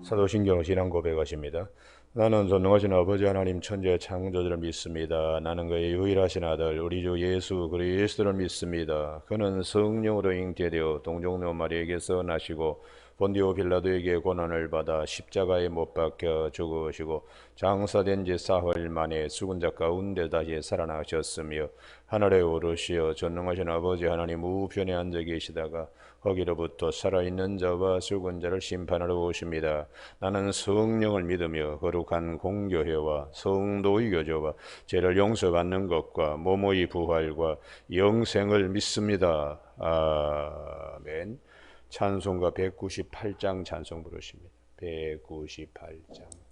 사도신경 신앙 고백하십니다. 나는 전능하신 아버지 하나님 천재 창조주를 믿습니다. 나는 그의 유일하신 아들 우리 주 예수 그리스도를 믿습니다. 그는 성령으로 잉태되어 동정녀 마리에게서 나시고 본디오 빌라도에게 고난을 받아 십자가에 못 박혀 죽으시고 장사된 지 사흘 만에 죽은 자 가운데 다시 살아나셨으며 하늘에 오르시어 전능하신 아버지 하나님 우편에 앉아 계시다가 거기로부터 살아있는 자와 죽은 자를 심판하러 오십니다. 나는 성령을 믿으며 거룩한 공교회와 성도의 교제와 죄를 용서받는 것과 몸의 부활과 영생을 믿습니다. 아멘. 찬송가 198장 찬송 부르십니다. 198장.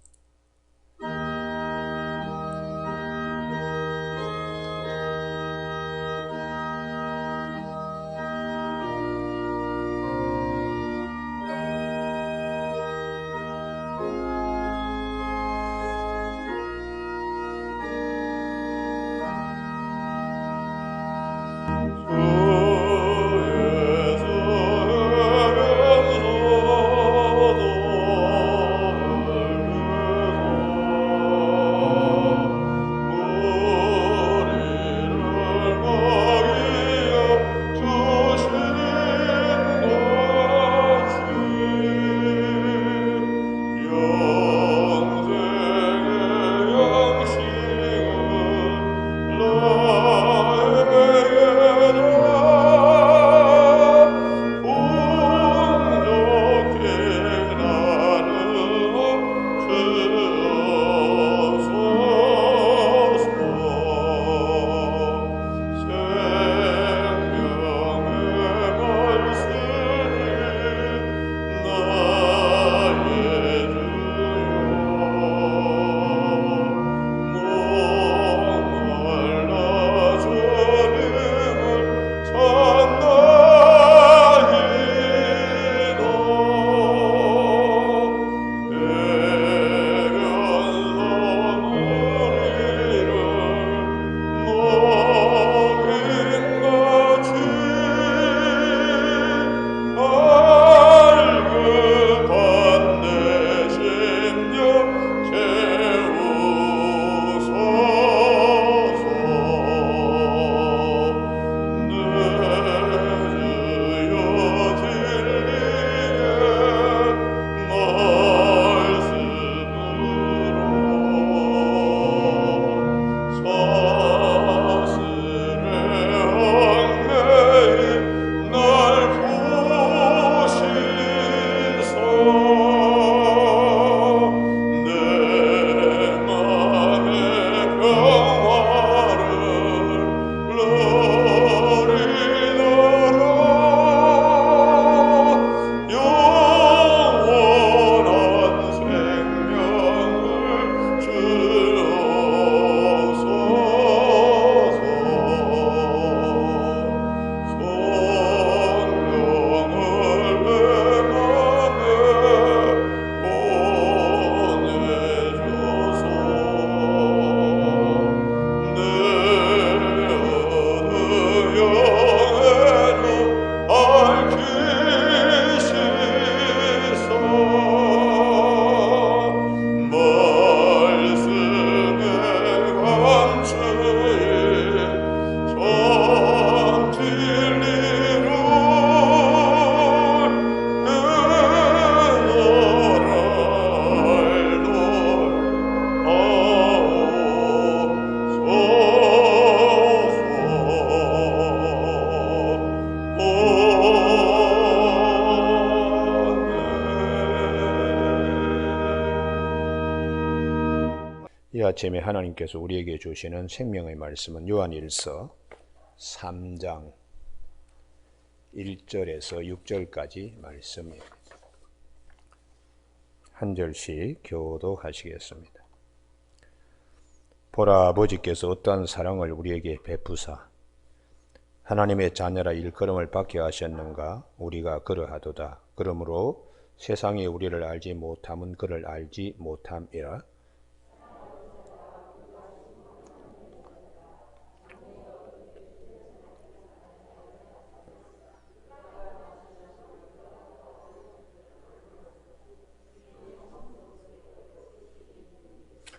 이 아침에 하나님께서 우리에게 주시는 생명의 말씀은 요한일서 3장 1절에서 6절까지 말씀입니다. 한 절씩 교독하시겠습니다. 보라, 아버지께서 어떠한 사랑을 우리에게 베푸사 하나님의 자녀라 일컬음을 받게 하셨는가. 우리가 그러하도다. 그러므로 세상이 우리를 알지 못함은 그를 알지 못함이라.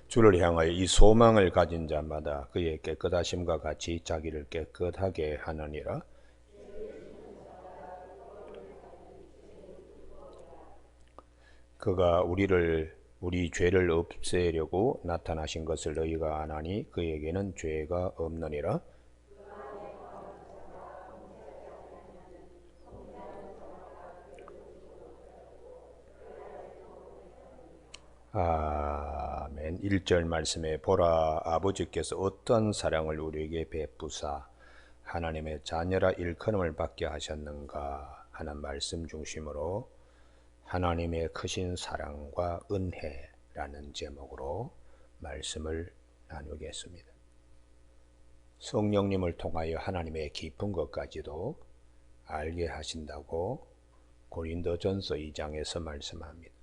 주를 향하여 이 소망을 가진 자마다 그의 깨끗하심과 같이 자기를 깨끗하게 하느니라. 그가 우리 죄를 없애려고 나타나신 것을 너희가 아나니 그에게는 죄가 없느니라. 아멘. 1절 말씀에 보라, 아버지께서 어떤 사랑을 우리에게 베푸사 하나님의 자녀라 일컬음을 받게 하셨는가 하는 말씀 중심으로 하나님의 크신 사랑과 은혜라는 제목으로 말씀을 나누겠습니다. 성령님을 통하여 하나님의 깊은 것까지도 알게 하신다고 고린도전서 2장에서 말씀합니다.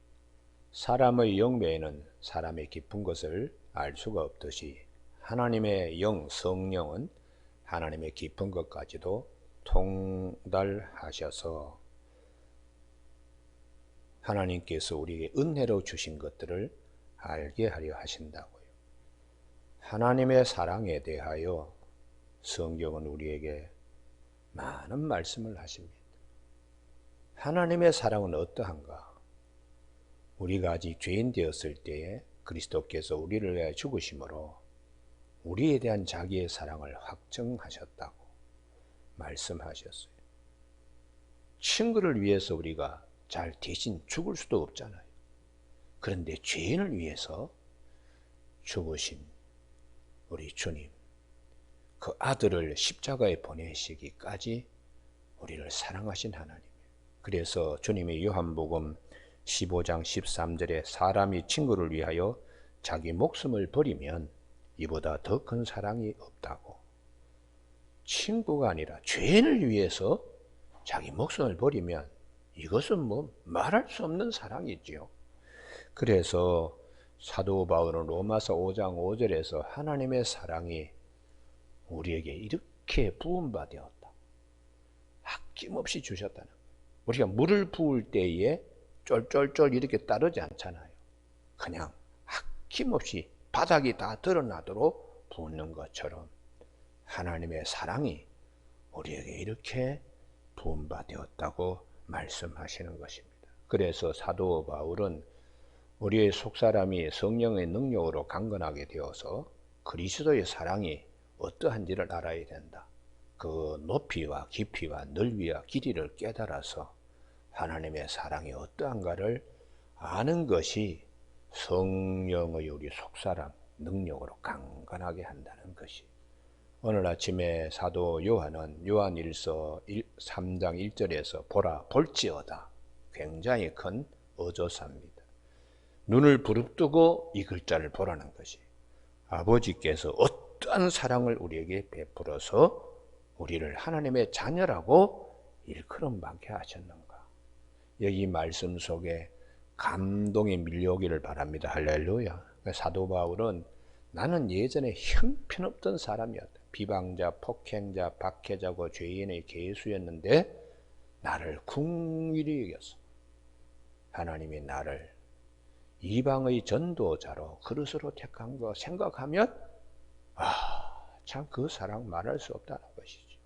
사람의 영 외에는 사람의 깊은 것을 알 수가 없듯이 하나님의 영, 성령은 하나님의 깊은 것까지도 통달하셔서 하나님께서 우리에게 은혜로 주신 것들을 알게 하려 하신다고요. 하나님의 사랑에 대하여 성경은 우리에게 많은 말씀을 하십니다. 하나님의 사랑은 어떠한가? 우리가 아직 죄인 되었을 때에 그리스도께서 우리를 위하여 죽으심으로 우리에 대한 자기의 사랑을 확증하셨다고 말씀하셨어요. 친구를 위해서 우리가 잘 대신 죽을 수도 없잖아요. 그런데 죄인을 위해서 죽으신 우리 주님, 그 아들을 십자가에 보내시기까지 우리를 사랑하신 하나님. 그래서 주님이 요한복음 15장 13절에 사람이 친구를 위하여 자기 목숨을 버리면 이보다 더 큰 사랑이 없다고. 친구가 아니라 죄인을 위해서 자기 목숨을 버리면 이것은 뭐 말할 수 없는 사랑이지요. 그래서 사도 바울은 로마서 5장 5절에서 하나님의 사랑이 우리에게 이렇게 부음받았다. 아낌없이 주셨다는 거예요. 우리가 물을 부을 때에 쫄쫄쫄 이렇게 따르지 않잖아요. 그냥 아낌없이 바닥이 다 드러나도록 부는 것처럼 하나님의 사랑이 우리에게 이렇게 부음받았다고 말씀하시는 것입니다. 그래서 사도 바울은 우리의 속사람이 성령의 능력으로 강건하게 되어서 그리스도의 사랑이 어떠한지를 알아야 된다. 그 높이와 깊이와 넓이와 길이를 깨달아서 하나님의 사랑이 어떠한가를 아는 것이 성령의 우리 속사람 능력으로 강건하게 한다는 것이. 오늘 아침에 사도 요한은 요한일서 3장 1절에서 보라 볼지어다 굉장히 큰 어조사입니다. 눈을 부릅뜨고 이 글자를 보라는 것이 아버지께서 어떠한 사랑을 우리에게 베풀어서 우리를 하나님의 자녀라고 일컬음 받게 하셨는가. 여기 말씀 속에 감동이 밀려오기를 바랍니다. 할렐루야. 사도 바울은 나는 예전에 형편없던 사람이었다. 비방자, 폭행자, 박해자고 죄인의 개수였는데 나를 궁일이 여겼어. 하나님이 나를 이방의 전도자로 그릇으로 택한 거 생각하면 참 그 사랑 말할 수 없다는 것이죠.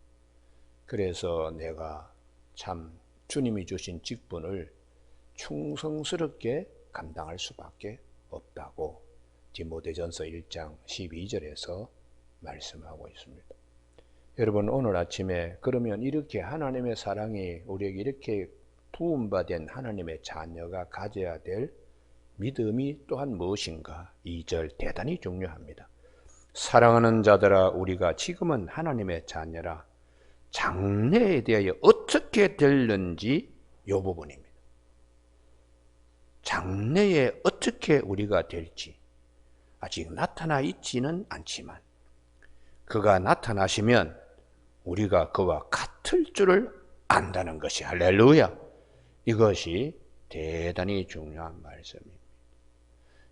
그래서 내가 참 주님이 주신 직분을 충성스럽게 감당할 수밖에 없다고 디모데전서 1장 12절에서 말씀하고 있습니다. 여러분 오늘 아침에 그러면 이렇게 하나님의 사랑이 우리에게 이렇게 부음받은 하나님의 자녀가 가져야 될 믿음이 또한 무엇인가? 2절 대단히 중요합니다. 사랑하는 자들아, 우리가 지금은 하나님의 자녀라. 장래에 대하여 어떻게 될는지 이 부분입니다. 장래에 어떻게 우리가 될지 아직 나타나 있지는 않지만 그가 나타나시면 우리가 그와 같을 줄을 안다는 것이, 할렐루야, 이것이 대단히 중요한 말씀입니다.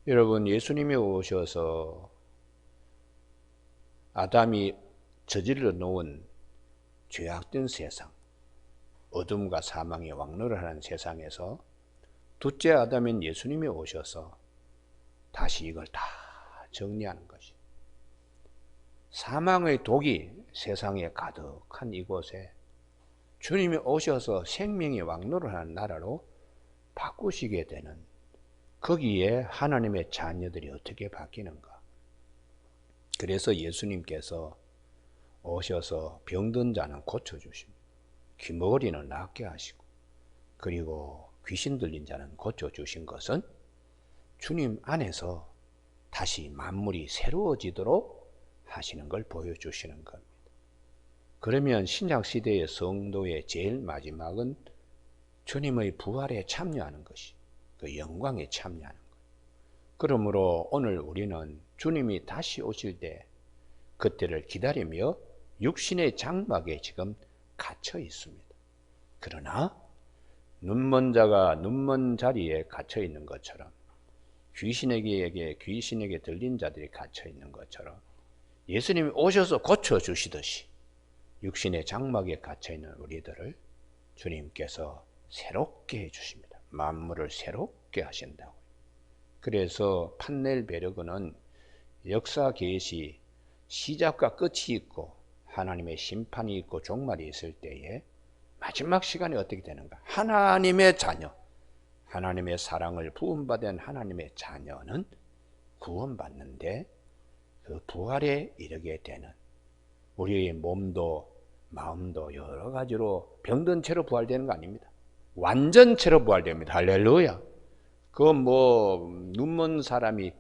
여러분, 예수님이 오셔서 아담이 저질러 놓은 죄악된 세상, 어둠과 사망의 왕노를 하는 세상에서 둘째 아담인 예수님이 오셔서 다시 이걸 다 정리하는 것이, 사망의 독이 세상에 가득한 이곳에 주님이 오셔서 생명의 왕노를 하는 나라로 바꾸시게 되는, 거기에 하나님의 자녀들이 어떻게 바뀌는가. 그래서 예수님께서 오셔서 병든 자는 고쳐주십니다. 귀머거리는 낫게 하시고, 그리고 귀신 들린 자는 고쳐주신 것은 주님 안에서 다시 만물이 새로워지도록 하시는 걸 보여주시는 겁니다. 그러면 신약시대의 성도의 제일 마지막은 주님의 부활에 참여하는 것이, 그 영광에 참여하는 것. 그러므로 오늘 우리는 주님이 다시 오실 때 그때를 기다리며 육신의 장막에 지금 갇혀 있습니다. 그러나 눈먼 자가 눈먼 자리에 갇혀 있는 것처럼, 귀신에게 들린 자들이 갇혀 있는 것처럼, 예수님이 오셔서 고쳐주시듯이 육신의 장막에 갇혀 있는 우리들을 주님께서 새롭게 해주십니다. 만물을 새롭게 하신다고. 그래서 판넬 베르그는 역사 계시 시작과 끝이 있고 하나님의 심판이 있고 종말이 있을 때에 마지막 시간이 어떻게 되는가? 하나님의 자녀, 하나님의 사랑을 부음받은 하나님의 자녀는 구원받는데 그 부활에 이르게 되는, 우리의 몸도 마음도 여러 가지로 병든 채로 부활되는 거 아닙니다. 완전체로 부활됩니다. 할렐루야. 그건 눈먼 사람이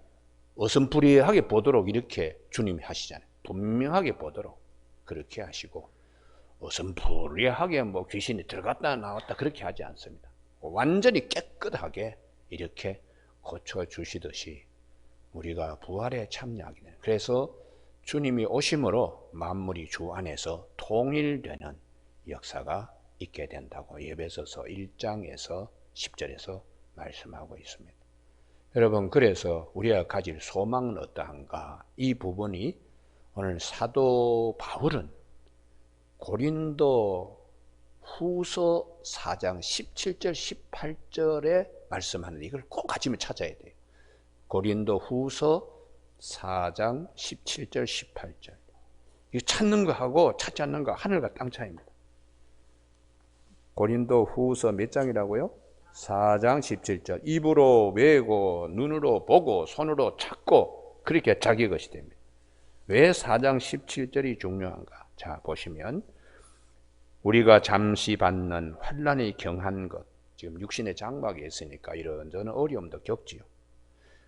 어슴푸리하게 보도록 이렇게 주님이 하시잖아요. 분명하게 보도록 그렇게 하시고, 어슴푸리하게 귀신이 들어갔다 나왔다 그렇게 하지 않습니다. 완전히 깨끗하게 이렇게 고쳐주시듯이 우리가 부활에 참여하게 돼요. 그래서 주님이 오심으로 만물이 주 안에서 통일되는 역사가 있게 된다고 에베소서 1장에서 10절에서 말씀하고 있습니다. 여러분, 그래서 우리가 가질 소망은 어떠한가? 이 부분이 오늘 사도 바울은 고린도 후서 4장 17절 18절에 말씀하는데, 이걸 꼭 같이 찾아야 돼요. 고린도 후서 4장 17절 18절. 이거 찾는 거하고 찾지 않는 거 하늘과 땅 차이입니다. 고린도 후서 몇 장이라고요? 4장 17절. 입으로 외우고 눈으로 보고 손으로 찾고 그렇게 자기 것이 됩니다. 왜 4장 17절이 중요한가? 자, 보시면 우리가 잠시 받는 환난이 경한 것, 지금 육신의 장막에 있으니까 이런저런 어려움도 겪지요.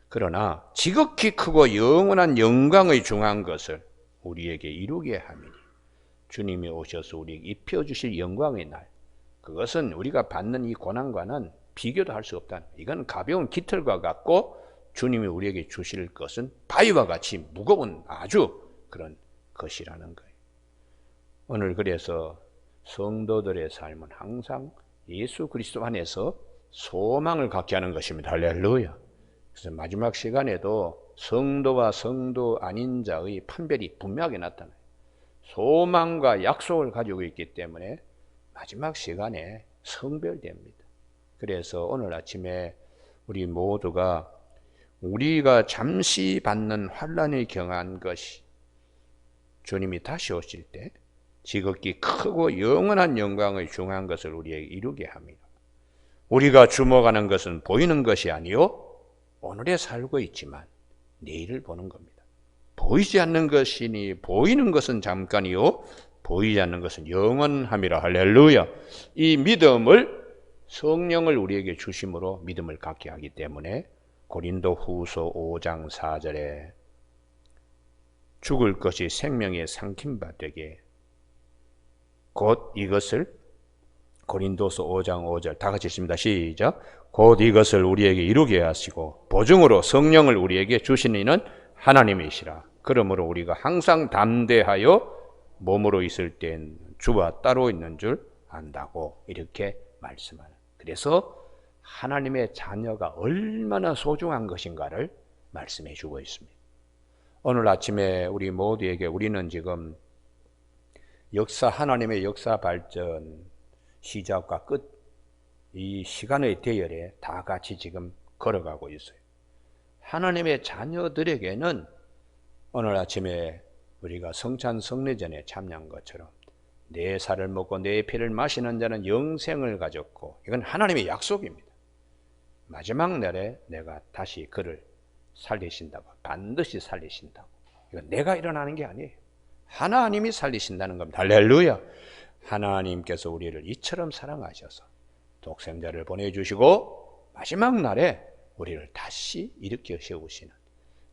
그러나 지극히 크고 영원한 영광의 중한 것을 우리에게 이루게 함이니, 주님이 오셔서 우리에게 입혀주실 영광의 날, 그것은 우리가 받는 이 고난과는 비교도 할 수 없다. 이건 가벼운 깃털과 같고 주님이 우리에게 주실 것은 바위와 같이 무거운 아주 그런 것이라는 거예요. 오늘 그래서 성도들의 삶은 항상 예수 그리스도 안에서 소망을 갖게 하는 것입니다. 할렐루야. 그래서 마지막 시간에도 성도와 성도 아닌 자의 판별이 분명하게 나타나요. 소망과 약속을 가지고 있기 때문에 마지막 시간에 성별됩니다. 그래서 오늘 아침에 우리 모두가 우리가 잠시 받는 환난이 경한 것이 주님이 다시 오실 때 지극히 크고 영원한 영광의 중한 것을 우리에게 이루게 합니다. 우리가 주목하는 것은 보이는 것이 아니요 오늘에 살고 있지만 내일을 보는 겁니다. 보이지 않는 것이니 보이는 것은 잠깐이요 보이지 않는 것은 영원함이라. 할렐루야. 이 믿음을, 성령을 우리에게 주심으로 믿음을 갖게 하기 때문에 고린도 후서 5장 4절에 죽을 것이 생명에 삼킨 바 되게 곧 이것을 고린도서 5장 5절 다 같이 읽습니다. 시작. 곧 이것을 우리에게 이루게 하시고 보증으로 성령을 우리에게 주신 이는 하나님이시라. 그러므로 우리가 항상 담대하여 몸으로 있을 땐 주와 따로 있는 줄 안다고 이렇게 말씀하는. 그래서 하나님의 자녀가 얼마나 소중한 것인가를 말씀해 주고 있습니다. 오늘 아침에 우리 모두에게 우리는 지금 하나님의 역사 발전 시작과 끝, 이 시간의 대열에 다 같이 지금 걸어가고 있어요. 하나님의 자녀들에게는 오늘 아침에 우리가 성찬 성례전에 참여한 것처럼 내 살을 먹고 내 피를 마시는 자는 영생을 가졌고, 이건 하나님의 약속입니다. 마지막 날에 내가 다시 그를 살리신다고, 반드시 살리신다고. 이건 내가 일어나는 게 아니에요. 하나님이 살리신다는 겁니다. 할렐루야. 하나님께서 우리를 이처럼 사랑하셔서 독생자를 보내주시고 마지막 날에 우리를 다시 일으켜 세우시는.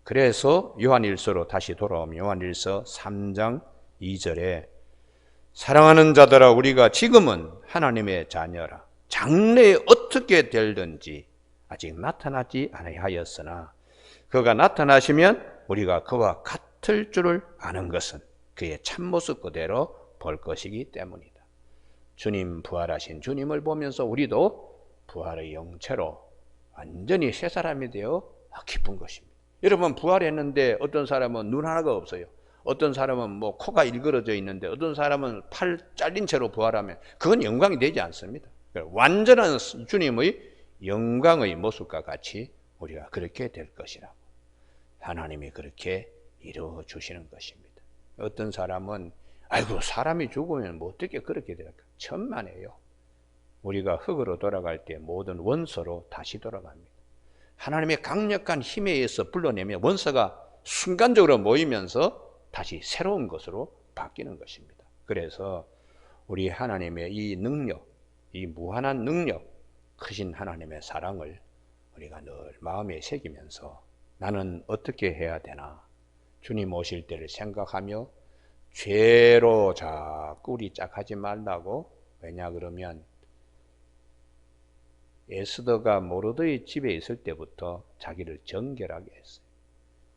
그래서 요한일서로 다시 돌아오면 요한일서 3장 2절에 사랑하는 자들아 우리가 지금은 하나님의 자녀라. 장래에 어떻게 될든지 아직 나타나지 아니하였으나 그가 나타나시면 우리가 그와 같을 줄을 아는 것은 그의 참모습 그대로 볼 것이기 때문이다. 주님 부활하신 주님을 보면서 우리도 부활의 영체로 완전히 새 사람이 되어 기쁜 것입니다. 여러분 부활했는데 어떤 사람은 눈 하나가 없어요. 어떤 사람은 뭐 코가 일그러져 있는데 어떤 사람은 팔 잘린 채로 부활하면 그건 영광이 되지 않습니다. 완전한 주님의 영광의 모습과 같이 우리가 그렇게 될 것이라고 하나님이 그렇게 이루어 주시는 것입니다. 어떤 사람은 아이고 사람이 죽으면 뭐 어떻게 그렇게 될까? 천만에요. 우리가 흙으로 돌아갈 때 모든 원소로 다시 돌아갑니다. 하나님의 강력한 힘에 의해서 불러내면 원소가 순간적으로 모이면서 다시 새로운 것으로 바뀌는 것입니다. 그래서 우리 하나님의 이 능력, 이 무한한 능력, 크신 하나님의 사랑을 우리가 늘 마음에 새기면서 나는 어떻게 해야 되나? 주님 오실 때를 생각하며 죄로 자꾸 우리 짝하지 말라고. 왜냐 그러면 에스더가 모르드의 집에 있을 때부터 자기를 정결하게 했어요.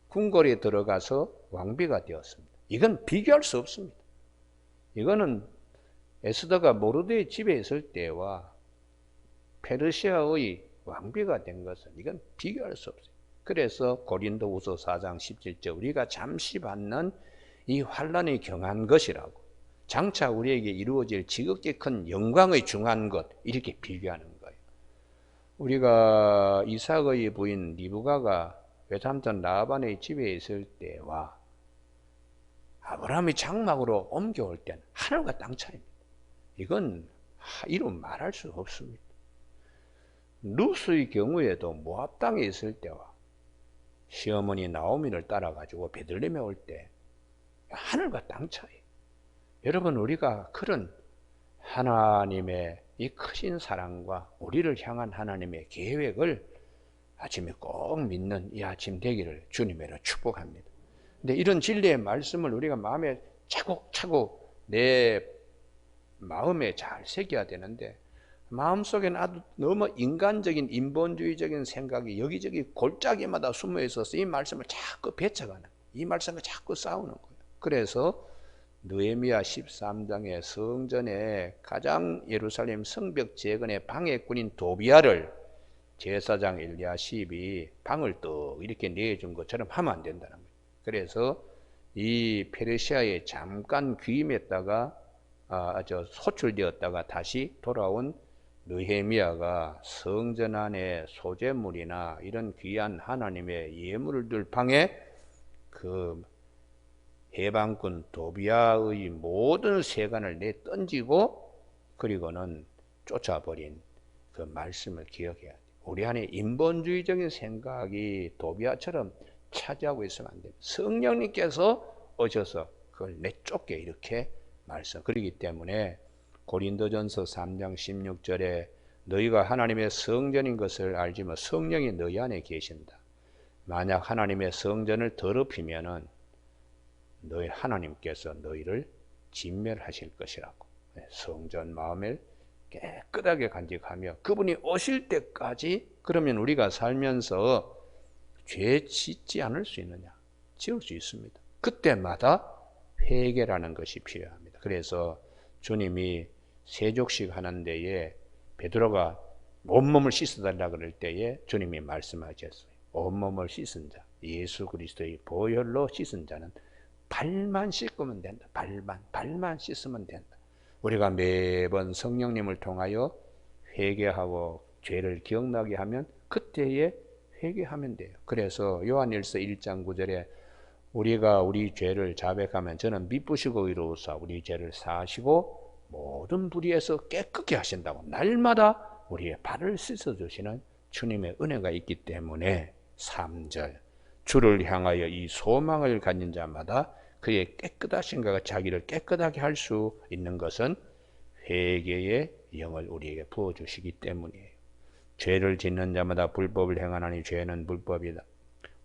궁궐에 들어가서 왕비가 되었습니다. 이건 비교할 수 없습니다. 이거는 에스더가 모르드의 집에 있을 때와 페르시아의 왕비가 된 것은 이건 비교할 수 없어요. 그래서 고린도후서 4장 17절 우리가 잠시 받는 이 환난이 경한 것이라고, 장차 우리에게 이루어질 지극히 큰 영광의 중한 것, 이렇게 비교하는 거예요. 우리가 이삭의 부인 리브가가 외삼촌 라반의 집에 있을 때와 아브라함이 장막으로 옮겨올 때는 하늘과 땅 차이입니다. 이건 이루 말할 수 없습니다. 루스의 경우에도 모압 땅에 있을 때와 시어머니 나오미를 따라가지고 베들레헴에 올 때 하늘과 땅 차이. 여러분 우리가 그런 하나님의 이 크신 사랑과 우리를 향한 하나님의 계획을 아침에 꼭 믿는 이 아침 되기를 주님으로 축복합니다. 근데 이런 진리의 말씀을 우리가 마음에 차곡차곡 내 마음에 잘 새겨야 되는데 마음속에는 아주 너무 인간적인 인본주의적인 생각이 여기저기 골짜기마다 숨어 있어서 이 말씀을 자꾸 뱉어가는, 이 말씀을 자꾸 싸우는 거예요. 그래서 느헤미야 13장의 성전에 가장 예루살렘 성벽 재건의 방해꾼인 도비아를 제사장 엘리야십이 방을 또 이렇게 내준 것처럼 하면 안 된다는 거예요. 그래서 이 페르시아에 잠깐 귀임했다가 소출되었다가 다시 돌아온 느헤미야가 성전 안에 소재물이나 이런 귀한 하나님의 예물들 방에 그 해방꾼 도비아의 모든 세간을 내던지고 그리고는 쫓아버린 그 말씀을 기억해야 돼요. 우리 안에 인본주의적인 생각이 도비아처럼 차지하고 있으면 안 돼요. 성령님께서 오셔서 그걸 내쫓게 이렇게 말씀. 그렇기 때문에 고린도전서 3장 16절에 너희가 하나님의 성전인 것을 알지만 성령이 너희 안에 계신다. 만약 하나님의 성전을 더럽히면은 너희 하나님께서 너희를 진멸하실 것이라고. 성전 마음을 깨끗하게 간직하며 그분이 오실 때까지, 그러면 우리가 살면서 죄 짓지 않을 수 있느냐? 지을 수 있습니다. 그때마다 회개라는 것이 필요합니다. 그래서 주님이 세족식 하는 데에 베드로가 온몸을 씻어달라 그럴 때에 주님이 말씀하셨어요. 온몸을 씻은 자, 예수 그리스도의 보혈로 씻은 자는 발만 씻으면 된다. 발만 씻으면 된다. 우리가 매번 성령님을 통하여 회개하고 죄를 기억나게 하면 그때에 회개하면 돼요. 그래서 요한일서 1장 9절에 우리가 우리 죄를 자백하면 저는 미쁘시고 의로우사 우리 죄를 사하시고 모든 불의에서 깨끗게 하신다고. 날마다 우리의 발을 씻어주시는 주님의 은혜가 있기 때문에 3절 주를 향하여 이 소망을 가진 자마다 그의 깨끗하신가 자기를 깨끗하게 할 수 있는 것은 회개의 영을 우리에게 부어주시기 때문이에요. 죄를 짓는 자마다 불법을 행하나니 죄는 불법이다.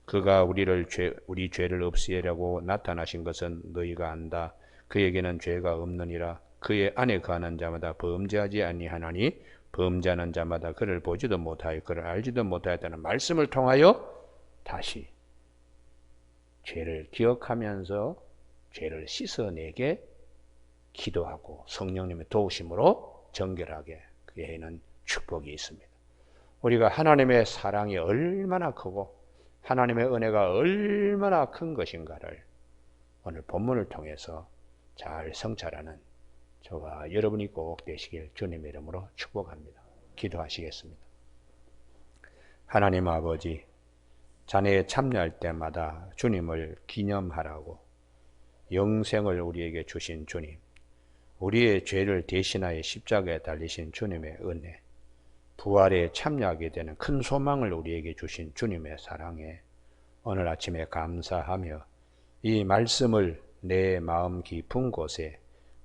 그가 우리 죄를 없애려고 나타나신 것은 너희가 안다. 그에게는 죄가 없느니라. 그의 안에 거하는 자마다 범죄하지 아니하나니 범죄하는 자마다 그를 보지도 못하여 그를 알지도 못하였다는 말씀을 통하여 다시 죄를 기억하면서 죄를 씻어내게 기도하고 성령님의 도우심으로 정결하게 하는 축복이 있습니다. 우리가 하나님의 사랑이 얼마나 크고 하나님의 은혜가 얼마나 큰 것인가를 오늘 본문을 통해서 잘 성찰하는 저와 여러분이 꼭 되시길 주님의 이름으로 축복합니다. 기도하시겠습니다. 하나님 아버지, 자네에 참여할 때마다 주님을 기념하라고 영생을 우리에게 주신 주님, 우리의 죄를 대신하여 십자가에 달리신 주님의 은혜, 부활에 참여하게 되는 큰 소망을 우리에게 주신 주님의 사랑에 오늘 아침에 감사하며 이 말씀을 내 마음 깊은 곳에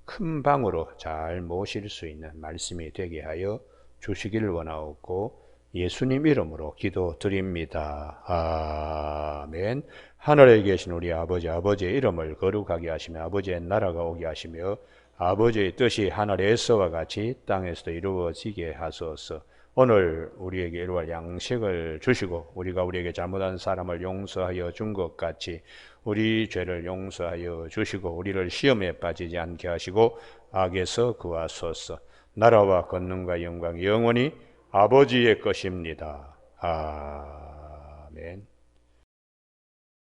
큰 방으로 잘 모실 수 있는 말씀이 되게 하여 주시기를 원하옵고 예수님 이름으로 기도드립니다. 아멘. 하늘에 계신 우리 아버지, 아버지의 이름을 거룩하게 하시며 아버지의 나라가 오게 하시며 아버지의 뜻이 하늘에서와 같이 땅에서도 이루어지게 하소서. 오늘 우리에게 일용할 양식을 주시고 우리가 우리에게 잘못한 사람을 용서하여 준 것 같이 우리 죄를 용서하여 주시고 우리를 시험에 빠지지 않게 하시고 악에서 구하소서. 나라와 권능과 영광 영원히 아버지의 것입니다. 아멘.